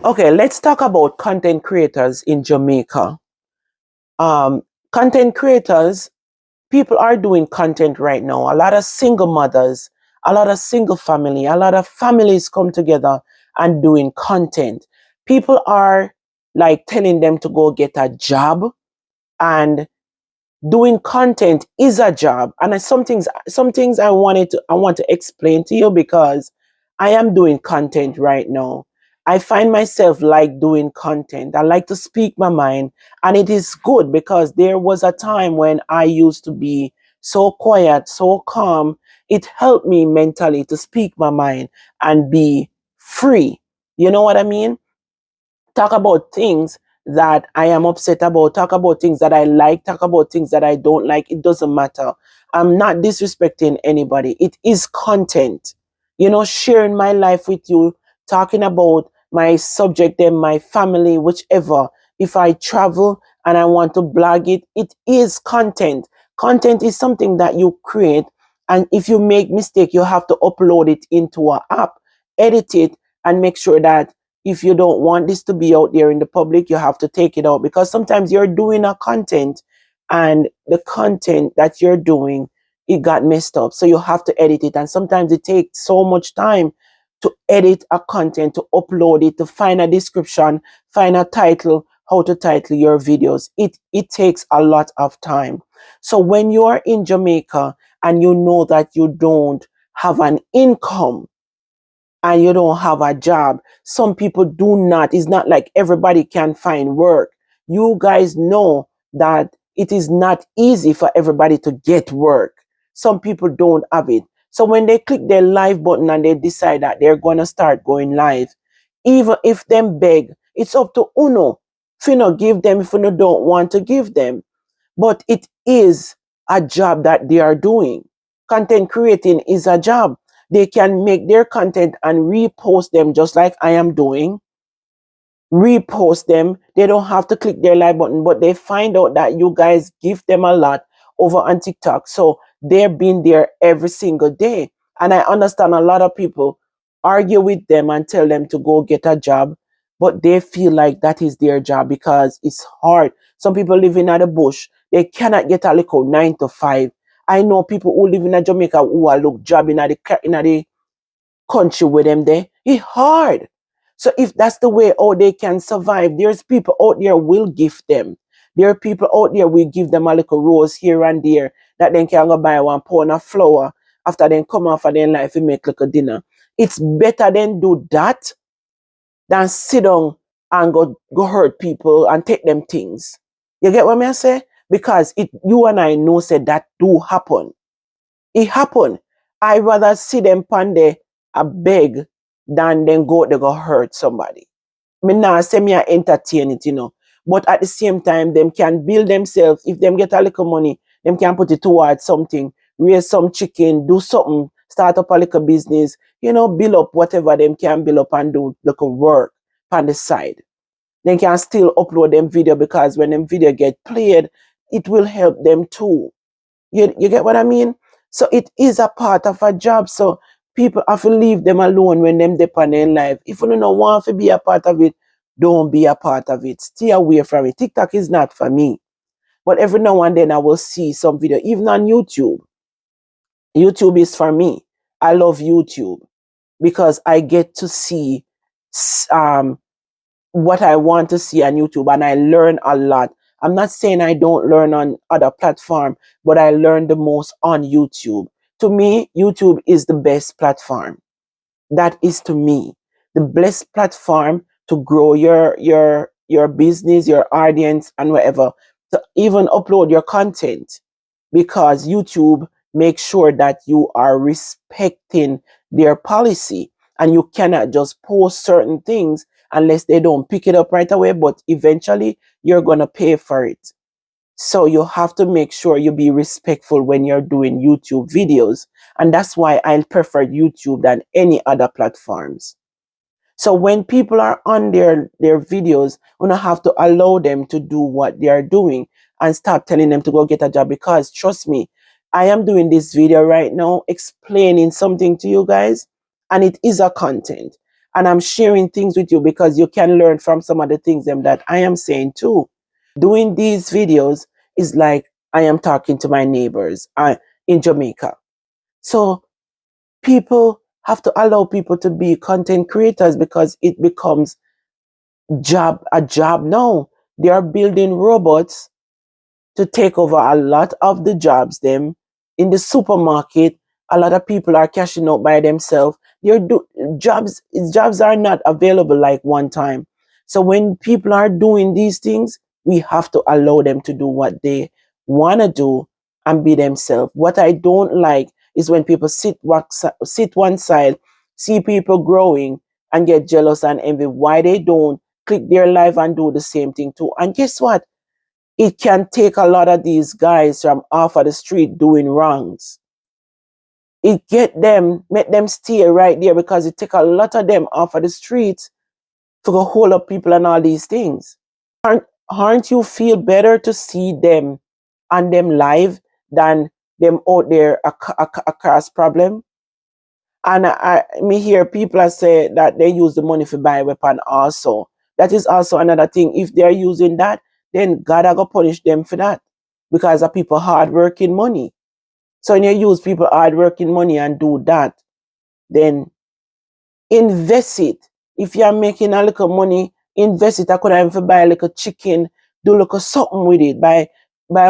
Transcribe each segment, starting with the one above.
Okay, let's talk about content creators in Jamaica. Um, Content creators, people are doing content right now. A lot of single mothers, a lot of single family, a lot of families come together and doing content. People are like telling them to go get a job, and doing content is a job. And some things I want to explain to you, because I am doing content right now. I find myself like doing content. I like to speak my mind, and it is good because there was a time when I used to be so quiet, so calm. It helped me mentally to speak my mind and be free. You know what I mean? Talk about things that I am upset about, talk about things that I like, talk about things that I don't like. It doesn't matter. I'm not disrespecting anybody. It is content. Sharing my life with you, talking about my subject and my family, whichever. If I travel and I want to blog it, it is content. Content is something that you create, and if you make mistake, you have to upload it into an app, edit it, and make sure that if you don't want this to be out there in the public, you have to take it out, because sometimes you're doing a content and the content that you're doing, it got messed up. So you have to edit it. And sometimes it takes so much time to edit a content, to upload it, to find a description, find a title, how to title your videos. It takes a lot of time. So when you are in Jamaica and you know that you don't have an income, and you don't have a job. Some people do not. It's not like everybody can find work. You guys know that it is not easy for everybody to get work. Some people don't have it. So when they click their live button and they decide that they're going to start going live, even if them beg, it's up to Uno. If you not give them, if you don't want to give them. But it is a job that they are doing. Content creating is a job. They can make their content and repost them just like I am doing. Repost them. They don't have to click their like button, but they find out that you guys give them a lot over on TikTok. So they're being there every single day. And I understand a lot of people argue with them and tell them to go get a job, but they feel like that is their job because it's hard. Some people live in the bush. They cannot get a little 9 to 5. I know people who live in Jamaica who are look job in the country with them there. It's hard. So if that's the way how they can survive, there's people out there will give them. There are people out there will give them a little rose here and there that then can go buy 1 pound of flour after then come off of their life and make like a dinner. It's better than do that than sit down and go hurt people and take them things. You get what I say? Because you and I know said that do happen. It happen. I rather see them pande a beg than then they go hurt somebody. Me now say me a entertain it. But at the same time, them can build themselves. If them get a little money, them can put it towards something, raise some chicken, do something, start up a little business, build up whatever them can build up and do little work on the side. They can still upload them video, because when them video get played, it will help them too. You get what I mean? So it is a part of a job. So people have to leave them alone when them depend on life. If you don't want to be a part of it, don't be a part of it. Stay away from it. TikTok is not for me. But every now and then I will see some video, even on YouTube. YouTube is for me. I love YouTube because I get to see what I want to see on YouTube, and I learn a lot. I'm not saying I don't learn on other platforms, but I learn the most on YouTube. To me, YouTube is the best platform. That is to me the best platform to grow your business, your audience, and whatever, to even upload your content, because YouTube makes sure that you are respecting their policy, and you cannot just post certain things unless they don't pick it up right away, but eventually you're going to pay for it. So you have to make sure you be respectful when you're doing YouTube videos. And that's why I prefer YouTube than any other platforms. So when people are on their videos, you don't have to allow them to do what they are doing and stop telling them to go get a job. Because trust me, I am doing this video right now explaining something to you guys, and it is a content. And I'm sharing things with you because you can learn from some of the things them that I am saying too. Doing these videos is like I am talking to my neighbors in Jamaica. So people have to allow people to be content creators because it becomes a job now. They are building robots to take over a lot of the jobs them in the supermarket. A lot of people are cashing out by themselves. Jobs are not available like one time. So when people are doing these things, we have to allow them to do what they want to do and be themselves. What I don't like is when people sit one side, see people growing and get jealous and envy why they don't click their life and do the same thing too. And guess what? It can take a lot of these guys from off of the street doing wrongs. It make them stay right there because it take a lot of them off of the streets to go hold up people and all these things. Aren't you feel better to see them and them live than them out there a cause problem? And me hear people say that they use the money for buy weapon also. That is also another thing. If they're using that, then God are gonna punish them for that. Because of people hard working money. So when you use people hard working money and do that, then invest it. If you're making a little money, invest it. I could have buy a little chicken, do a little something with it, buy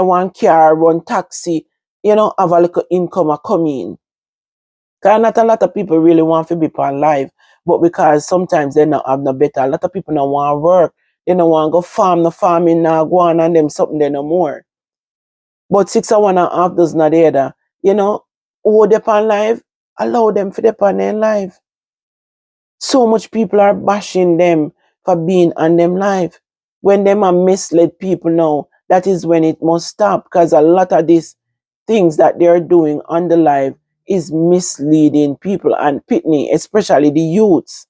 one car, run taxi, have a little income come in. Because not a lot of people really want to be on live, but because sometimes they not have no better. A lot of people don't want to work. They don't want to go farm, no farming, now go on and them something they no more. But 6 and 1 1/2 does not either. Hold them on live, allow them for them on their live. So much people are bashing them for being on them live. When them are misled people now, that is when it must stop because a lot of these things that they're doing on the live is misleading people and pitney, especially the youths.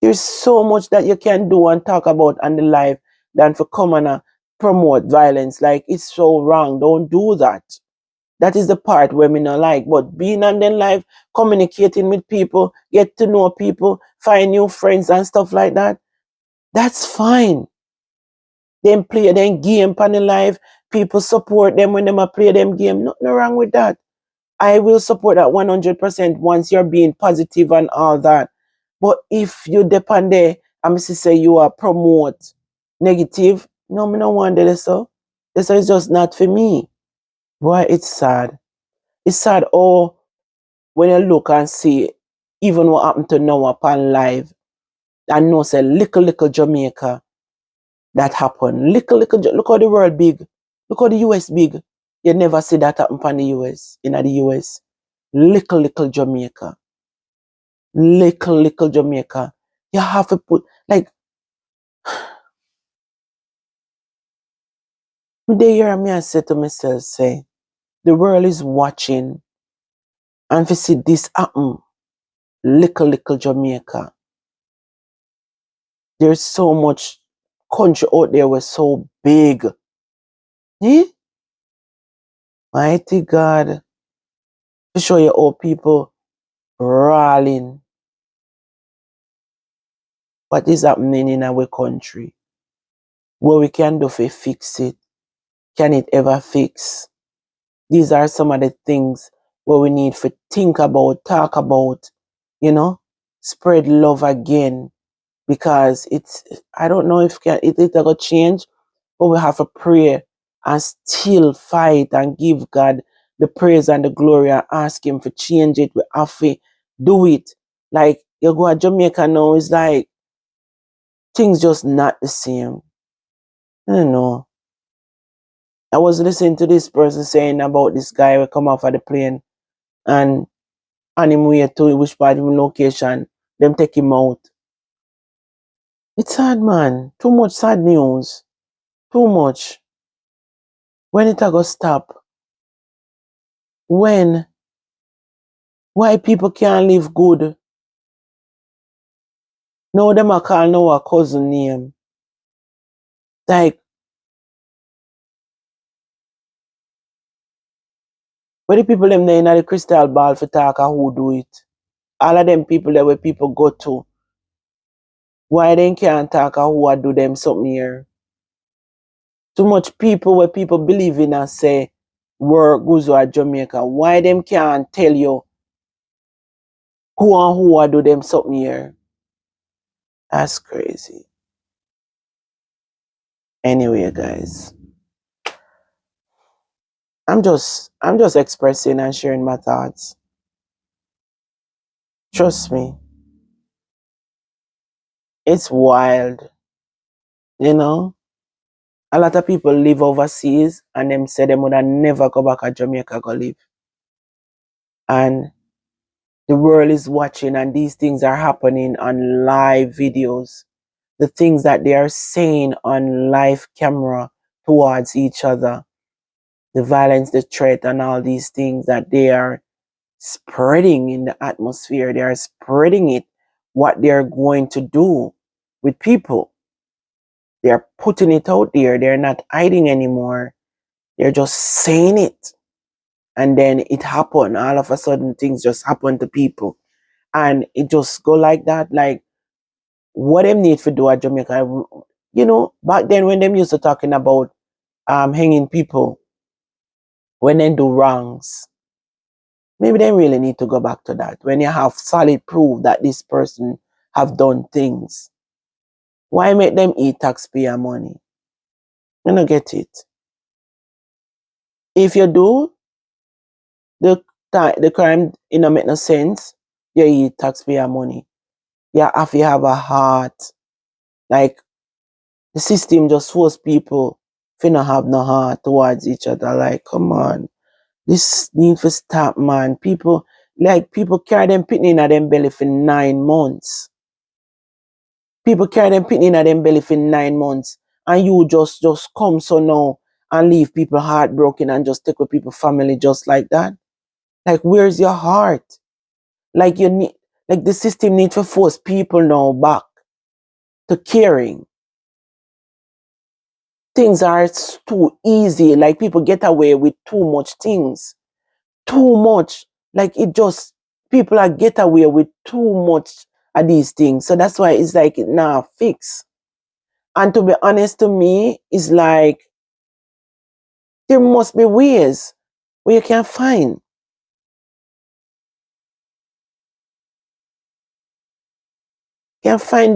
There's so much that you can do and talk about on the live than for come and promote violence. Like it's so wrong. Don't do that. That is the part where me not like. But being on them live, communicating with people, get to know people, find new friends and stuff like that, that's fine. Them play them game on the live. People support them when them play them game. Nothing wrong with that. I will support that 100% once you're being positive and all that. But if you depend there, I'm say you are promote negative, no, me no want that so. This is just not for me. Boy, it's sad. It's sad when you look and see even what happened to now upon live and know say little Jamaica that happened. Look how the world big. Look how the US big. You never see that happen upon the US, in the US. Little Jamaica. Little Jamaica. You have to put like the year me I say to myself, say, the world is watching and to see this happen. Little Jamaica. There's so much country out there was so big. Eh? Mighty God. To show you how people rallying. What is happening in our country? What we can do to fix it? Can it ever fix? These are some of the things where we need to think about, talk about, spread love again. Because I don't know if it will change, but we have to pray and still fight and give God the praise and the glory and ask Him to change it. We have to do it. Like you go to Jamaica now, it's like things just not the same. I don't know. I was listening to this person saying about this guy who come off of the plane and on him way to which part of the location, them take him out. It's sad, man. Too much sad news. Too much. When it a go stop? When? Why people can't live good? Now them a call now a cousin name. Like, where the people them there in the crystal ball for talk who do it? All of them people that where people go to, why they can't talk or who I do them something here? Too much people where people believe in and say work goes at Jamaica. Why them can't tell you who and who I do them something here? That's crazy. Anyway, guys, I'm just expressing and sharing my thoughts. Trust me, it's wild. You know, a lot of people live overseas and them say them would have never go back to Jamaica go live. And the world is watching and these things are happening on live videos. The things that they are saying on live camera towards each other, the violence, the threat, and all these things that they are spreading in the atmosphere. They are spreading it, what they're going to do with people. They're putting it out there. They're not hiding anymore. They're just saying it. And then it happened. All of a sudden, things just happen to people. And it just go like that. Like, what them need to do at Jamaica, back then when them used to talking about hanging people when they do wrongs, maybe they really need to go back to that. When you have solid proof that this person have done things, why make them eat taxpayer money? You don't get it. If you do, the crime, make no sense. You eat taxpayer money. You have to have a heart. Like, the system just force people to not have no heart towards each other. Like, come on. This need to stop, man. People carry them pitney in them belly for 9 months. People carry them pitney in them belly for 9 months. And you just come so now and leave people heartbroken and just take with people family just like that. Like, where's your heart? Like, the system need to force people now back to caring. Things are too easy. Like, people get away with too much things. Too much. Like, people are get away with too much of these things. So that's why it's like it now fix. And to be honest, to me, it's like there must be ways where you can find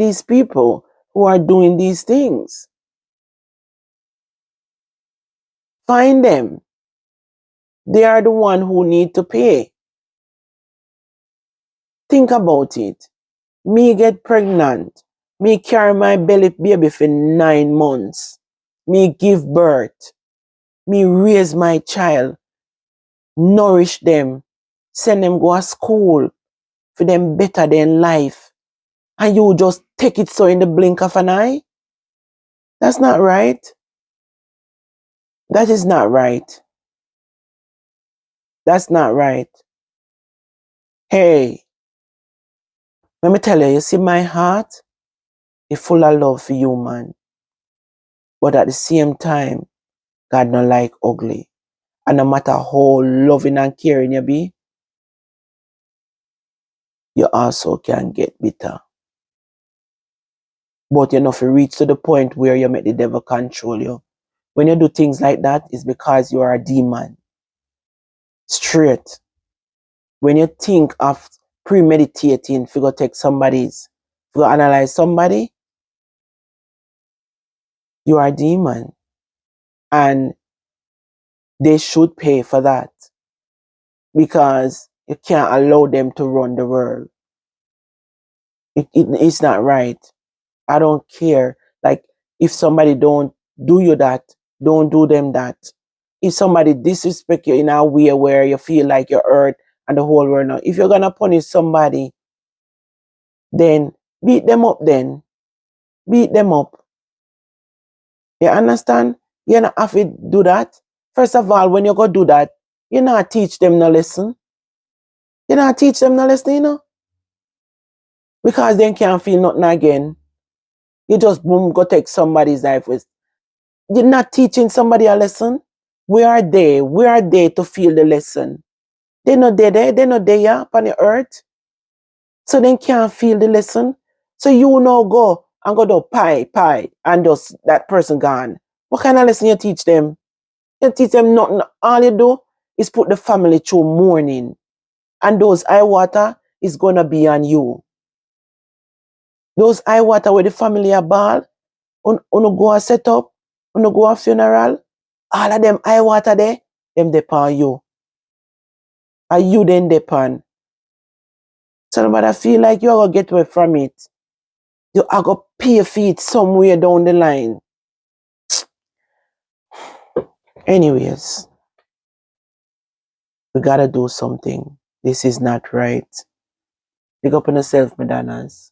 these people who are doing these things. Find them. They are the one who need to pay. Think about it. Me get pregnant. Me carry my belly baby for 9 months. Me give birth. Me raise my child. Nourish them. Send them go to school. For them better than life. And you just take it so in the blink of an eye? That's not right. That is not right. That's not right. Hey, let me tell you, you see my heart is full of love for you, man. But at the same time, God not like ugly. And no matter how loving and caring you be, you also can get bitter. But you know, if you reach to the point where you make the devil control you, when you do things like that, it's because you are a demon. Straight. When you think of premeditating, if you go take somebody's, if you go analyze somebody, you are a demon. And they should pay for that. Because you can't allow them to run the world. It's not right. I don't care. Like, if somebody don't do you that, don't do them that. If somebody disrespect you in a way where you feel like you're hurt and the whole world now, if you're gonna punish somebody, then beat them up then. Beat them up. You understand? You not have to do that. First of all, when you go do that, you not teach them no lesson. You not teach them no lesson, Because they can't feel nothing again. You just boom, go take somebody's life with. You're not teaching somebody a lesson. We are there. We are there to feel the lesson. They're not there. They're not there, yeah, upon the earth. So they can't feel the lesson. So you now go and go do pie, and just that person gone. What kind of lesson you teach them? You teach them nothing. All you do is put the family through mourning. And those eye water is gonna be on you. Those eye water where the family are ball, uno go a set up, uno go a funeral, all of them eye water there, them depend you. And you then depend. So no matter feel like you are gonna get away from it. You are gonna pay for it somewhere down the line. Anyways, we gotta do something. This is not right. Pick up on yourself, Madonnas.